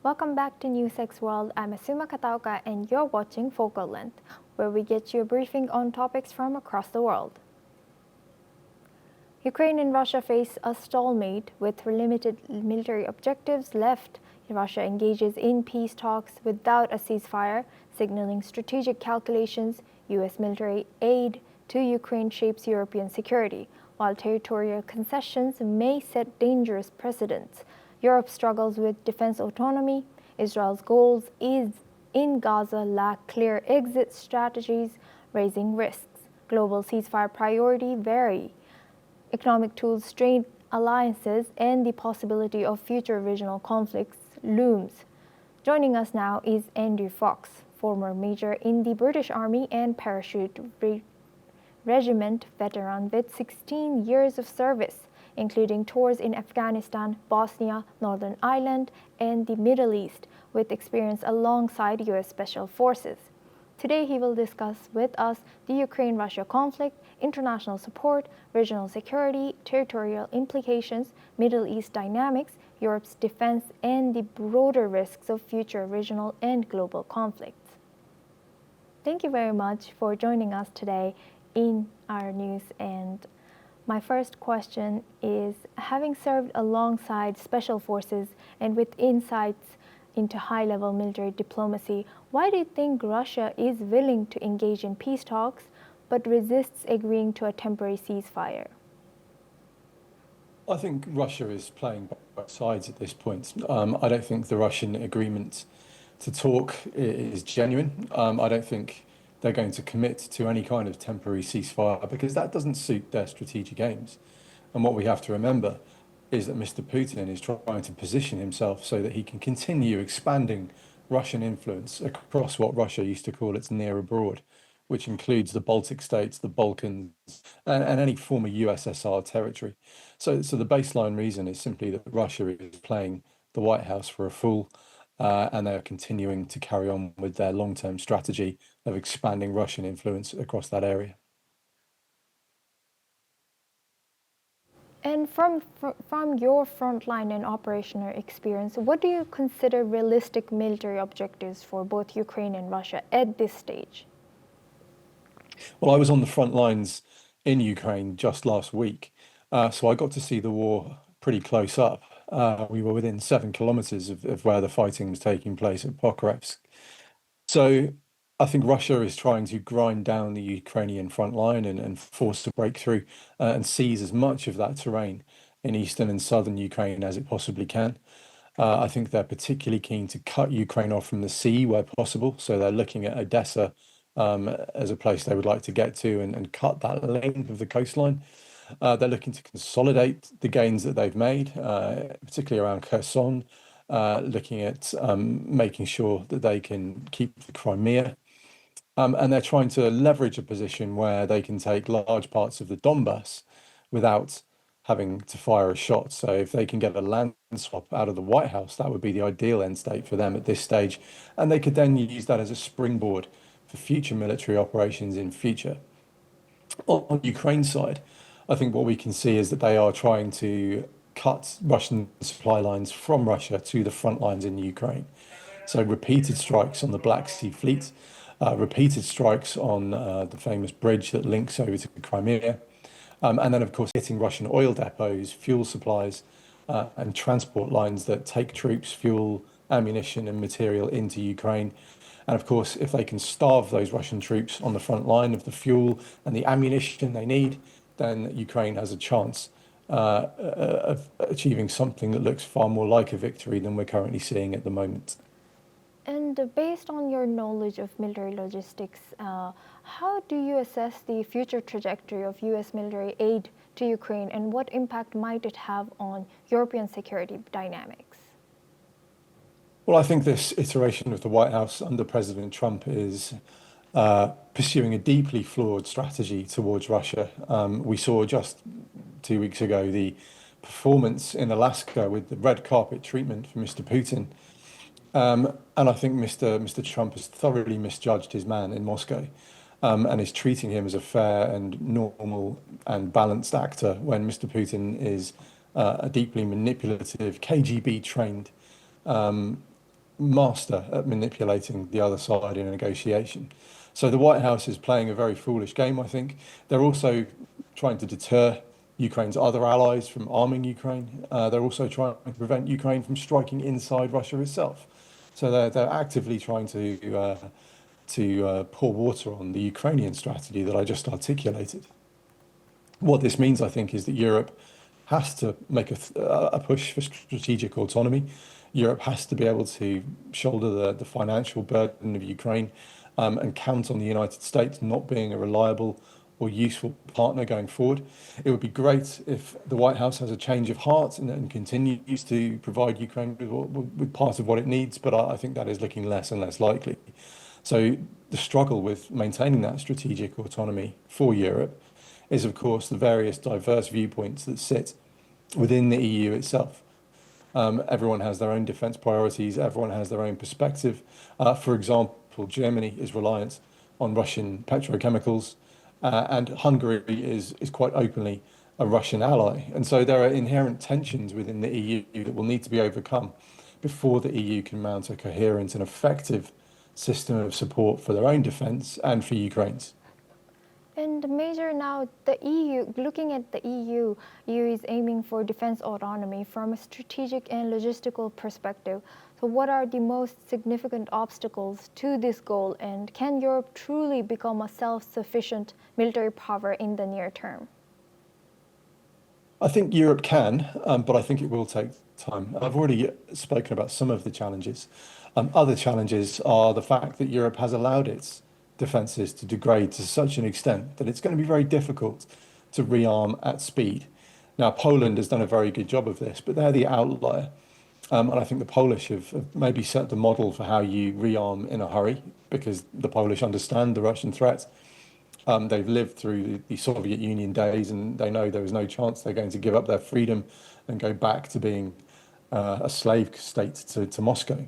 Welcome back to NewsX World. I'm Asuma Katauka and you're watching Focal Length, where we get you a briefing on topics from across the world. Ukraine and Russia face a stalemate with limited military objectives left. Russia engages in peace talks without a ceasefire, signaling strategic calculations. U.S. military aid to Ukraine shapes European security, while territorial concessions may set dangerous precedents. Europe struggles with defense autonomy. Israel's goals in Gaza lack clear exit strategies, raising risks. Global ceasefire priority vary. Economic tools strain alliances, and the possibility of future regional conflicts looms. Joining us now is Andrew Fox, former major in the British Army and Parachute Regiment veteran with 16 years of service, including tours in Afghanistan, Bosnia, Northern Ireland, and the Middle East, with experience alongside U.S. Special Forces. Today he will discuss with us the Ukraine-Russia conflict, international support, regional security, territorial implications, Middle East dynamics, Europe's defense, and the broader risks of future regional and global conflicts. Thank you very much for joining us today in our news. And my first question is, having served alongside Special Forces and with insights into high-level military diplomacy, why do you think Russia is willing to engage in peace talks but resists agreeing to a temporary ceasefire? I think Russia is playing both sides at this point. I don't think the Russian agreement to talk is genuine. I don't think they're going to commit to any kind of temporary ceasefire because that doesn't suit their strategic aims. And what we have to remember is that Mr. Putin is trying to position himself so that he can continue expanding Russian influence across what Russia used to call its near abroad, which includes the Baltic states, the Balkans, and any former USSR territory. So the baseline reason is simply that Russia is playing the White House for a fool, and they are continuing to carry on with their long-term strategy of expanding Russian influence across that area. And from your frontline and operational experience, what do you consider realistic military objectives for both Ukraine and Russia at this stage? Well, I was on the front lines in Ukraine just last week, so I got to see the war pretty close up. We were within 7 kilometers of where the fighting was taking place at Pokrovsk. So I think Russia is trying to grind down the Ukrainian front line and force a breakthrough and seize as much of that terrain in eastern and southern Ukraine as it possibly can. I think they're particularly keen to cut Ukraine off from the sea where possible. So they're looking at Odessa as a place they would like to get to and cut that length of the coastline. They're looking to consolidate the gains that they've made, particularly around Kherson, looking at making sure that they can keep the Crimea. And they're trying to leverage a position where they can take large parts of the Donbass without having to fire a shot. So if they can get a land swap out of the White House, that would be the ideal end state for them at this stage. And they could then use that as a springboard for future military operations in future. On Ukraine's side, I think what we can see is that they are trying to cut Russian supply lines from Russia to the front lines in Ukraine. So repeated strikes on the Black Sea Fleet, repeated strikes on the famous bridge that links over to Crimea, and then, of course, hitting Russian oil depots, fuel supplies, and transport lines that take troops, fuel, ammunition, and material into Ukraine. And of course, if they can starve those Russian troops on the front line of the fuel and the ammunition they need, then Ukraine has a chance of achieving something that looks far more like a victory than we're currently seeing at the moment. And based on your knowledge of military logistics, how do you assess the future trajectory of U.S. military aid to Ukraine, and what impact might it have on European security dynamics? Well, I think this iteration of the White House under President Trump is pursuing a deeply flawed strategy towards Russia. We saw just 2 weeks ago the performance in Alaska with the red carpet treatment for Mr. Putin. And I think Mr. Trump has thoroughly misjudged his man in Moscow, and is treating him as a fair and normal and balanced actor when Mr. Putin is a deeply manipulative, KGB trained master at manipulating the other side in a negotiation. So the White House is playing a very foolish game, I think. They're also trying to deter Ukraine's other allies from arming Ukraine. They're also trying to prevent Ukraine from striking inside Russia itself. So they're actively trying to pour water on the Ukrainian strategy that I just articulated. What this means, I think, is that Europe has to make a push for strategic autonomy. Europe has to be able to shoulder the financial burden of Ukraine, and count on the United States not being a reliable or useful partner going forward. It would be great if the White House has a change of heart and continues to provide Ukraine with part of what it needs, but I think that is looking less and less likely. So the struggle with maintaining that strategic autonomy for Europe is, of course, the various diverse viewpoints that sit within the EU itself. Everyone has their own defence priorities. Everyone has their own perspective. For example, Germany is reliant on Russian petrochemicals, and Hungary is quite openly a Russian ally. And so there are inherent tensions within the EU that will need to be overcome before the EU can mount a coherent and effective system of support for their own defence and for Ukraine's. And Major, now the EU, looking at the EU is aiming for defense autonomy from a strategic and logistical perspective. So what are the most significant obstacles to this goal, and can Europe truly become a self-sufficient military power in the near term? I think Europe can, but I think it will take time. I've already spoken about some of the challenges. Other challenges are the fact that Europe has allowed its defences to degrade to such an extent that it's going to be very difficult to rearm at speed. Now, Poland has done a very good job of this, but they're the outlier. And I think the Polish have maybe set the model for how you rearm in a hurry, because the Polish understand the Russian threat. They've lived through the Soviet Union days, and they know there is no chance they're going to give up their freedom and go back to being a slave state to Moscow.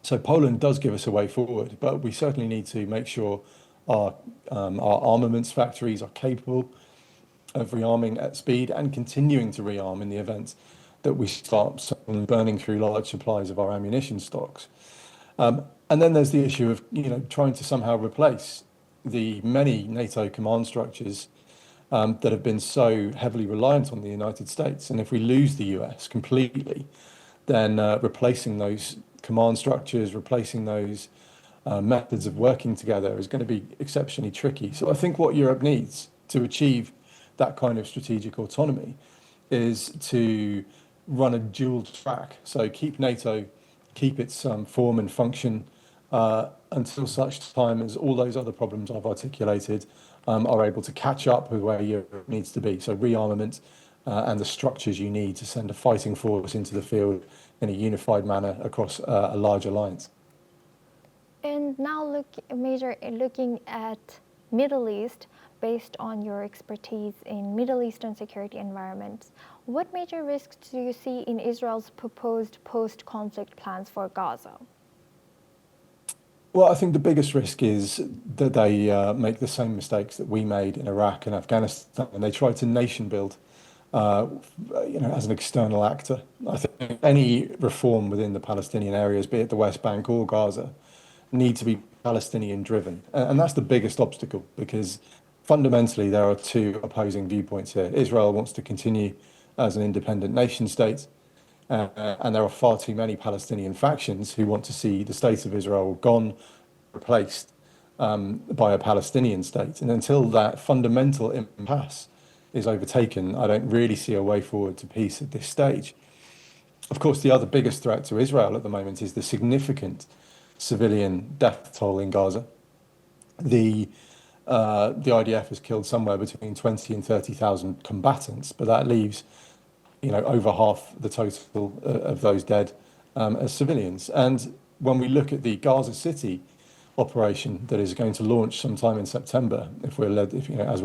So Poland does give us a way forward, but we certainly need to make sure our armaments factories are capable of rearming at speed and continuing to rearm in the event that we start suddenly burning through large supplies of our ammunition stocks. And then there's the issue of trying to somehow replace the many NATO command structures that have been so heavily reliant on the United States. And if we lose the US completely, then replacing those command structures, replacing those methods of working together is going to be exceptionally tricky. So I think what Europe needs to achieve that kind of strategic autonomy is to run a dual track. So keep NATO, keep its form and function until such time as all those other problems I've articulated are able to catch up with where Europe needs to be. So rearmament and the structures you need to send a fighting force into the field in a unified manner across a large alliance. And now, Major, looking at Middle East, based on your expertise in Middle Eastern security environments, what major risks do you see in Israel's proposed post-conflict plans for Gaza? Well, I think the biggest risk is that they make the same mistakes that we made in Iraq and Afghanistan, and they try to nation build as an external actor. I think any reform within the Palestinian areas, be it the West Bank or Gaza, need to be Palestinian driven. And that's the biggest obstacle, because fundamentally there are two opposing viewpoints here. Israel wants to continue as an independent nation state, and there are far too many Palestinian factions who want to see the state of Israel gone, replaced by a Palestinian state. And until that fundamental impasse is overtaken, I don't really see a way forward to peace at this stage. Of course, the other biggest threat to Israel at the moment is the significant civilian death toll in Gaza. The IDF has killed somewhere between 20 and 30,000 combatants, but that leaves over half the total of those dead as civilians. And when we look at the Gaza City operation that is going to launch sometime in September, as we're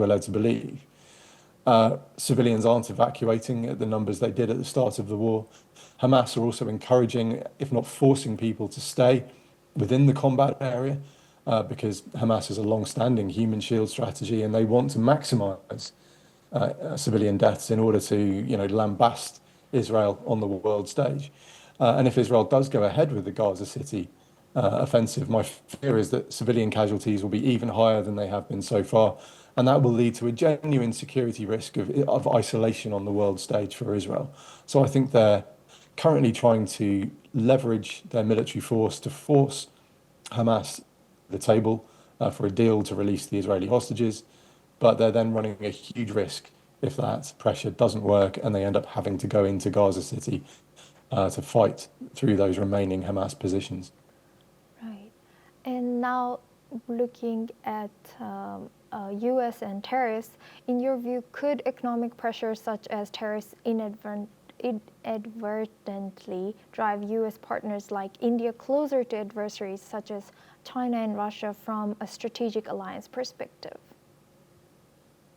led to believe, civilians aren't evacuating at the numbers they did at the start of the war. Hamas are also encouraging, if not forcing, people to stay within the combat area because Hamas has a long-standing human shield strategy, and they want to maximize civilian deaths in order to lambast Israel on the world stage. And if Israel does go ahead with the Gaza City offensive, my fear is that civilian casualties will be even higher than they have been so far. And that will lead to a genuine security risk of isolation on the world stage for Israel. So I think they're currently trying to leverage their military force to force Hamas to the table for a deal to release the Israeli hostages. But they're then running a huge risk if that pressure doesn't work and they end up having to go into Gaza City to fight through those remaining Hamas positions. Right. And now looking at US and tariffs, in your view, could economic pressures such as tariffs inadvertently drive US partners like India closer to adversaries such as China and Russia from a strategic alliance perspective?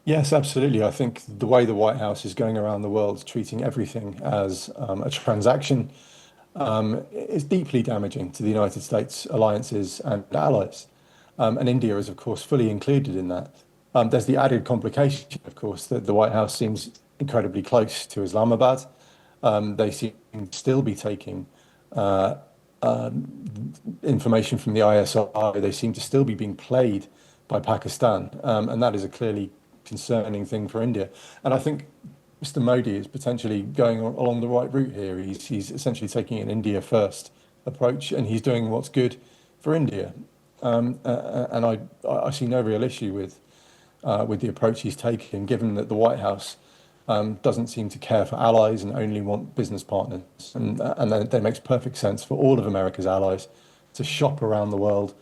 Yes, absolutely. I think the way the White House is going around the world treating everything as a transaction is deeply damaging to the United States alliances and allies. And India is, of course, fully included in that. There's the added complication, of course, that the White House seems incredibly close to Islamabad. They seem to still be taking information from the ISI. They seem to still be being played by Pakistan. And that is a clearly concerning thing for India. And I think Mr. Modi is potentially going along the right route here. He's essentially taking an India first approach, and he's doing what's good for India. And I see no real issue with the approach he's taken, given that the White House doesn't seem to care for allies and only want business partners. And then it makes perfect sense for all of America's allies to shop around the world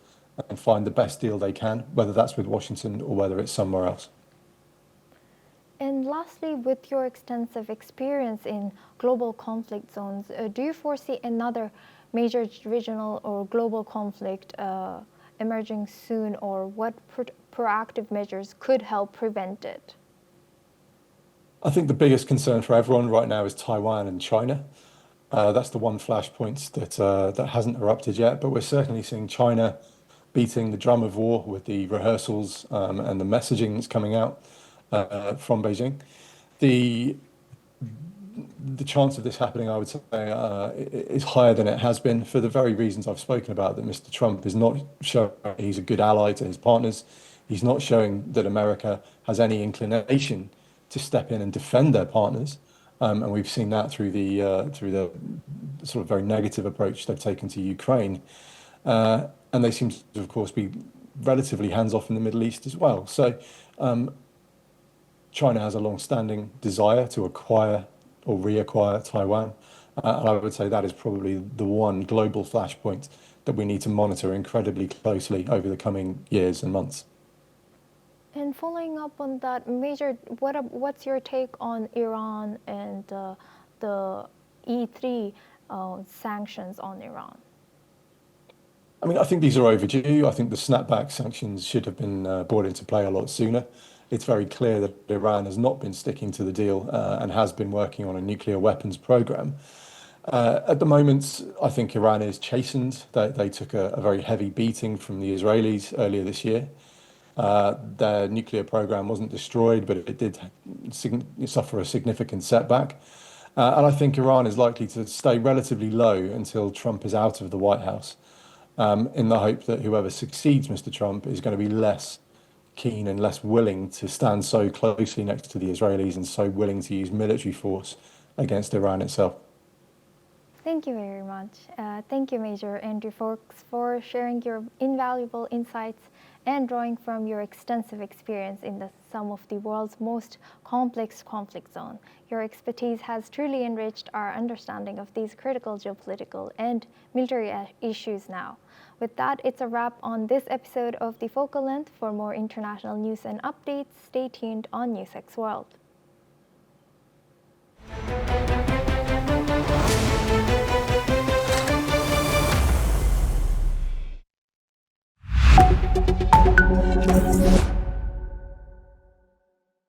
and find the best deal they can, whether that's with Washington or whether it's somewhere else. And lastly, with your extensive experience in global conflict zones, do you foresee another major regional or global conflict emerging soon, or what proactive measures could help prevent it? I think the biggest concern for everyone right now is Taiwan and China. That's the one flashpoint that hasn't erupted yet, but we're certainly seeing China beating the drum of war with the rehearsals and the messaging that's coming out from Beijing. The the chance of this happening, I would say, is higher than it has been for the very reasons I've spoken about, that Mr. Trump is not showing he's a good ally to his partners. He's not showing that America has any inclination to step in and defend their partners. And we've seen that through the sort of very negative approach they've taken to Ukraine. And they seem to, of course, be relatively hands-off in the Middle East as well. So China has a long-standing desire to acquire or reacquire Taiwan. And I would say that is probably the one global flashpoint that we need to monitor incredibly closely over the coming years and months. And following up on that, Major, what's your take on Iran and the E3 sanctions on Iran? I mean, I think these are overdue. I think the snapback sanctions should have been brought into play a lot sooner. It's very clear that Iran has not been sticking to the deal and has been working on a nuclear weapons program. At the moment, I think Iran is chastened. They took a very heavy beating from the Israelis earlier this year. Their nuclear program wasn't destroyed, but it did suffer a significant setback. And I think Iran is likely to stay relatively low until Trump is out of the White House, in the hope that whoever succeeds Mr. Trump is going to be less keen and less willing to stand so closely next to the Israelis and so willing to use military force against Iran itself. Thank you very much. Thank you, Major Andrew Fox, for sharing your invaluable insights and drawing from your extensive experience in some of the world's most complex conflict zones. Your expertise has truly enriched our understanding of these critical geopolitical and military issues now. With that, it's a wrap on this episode of The Focal Length. For more international news and updates, stay tuned on NewsX World.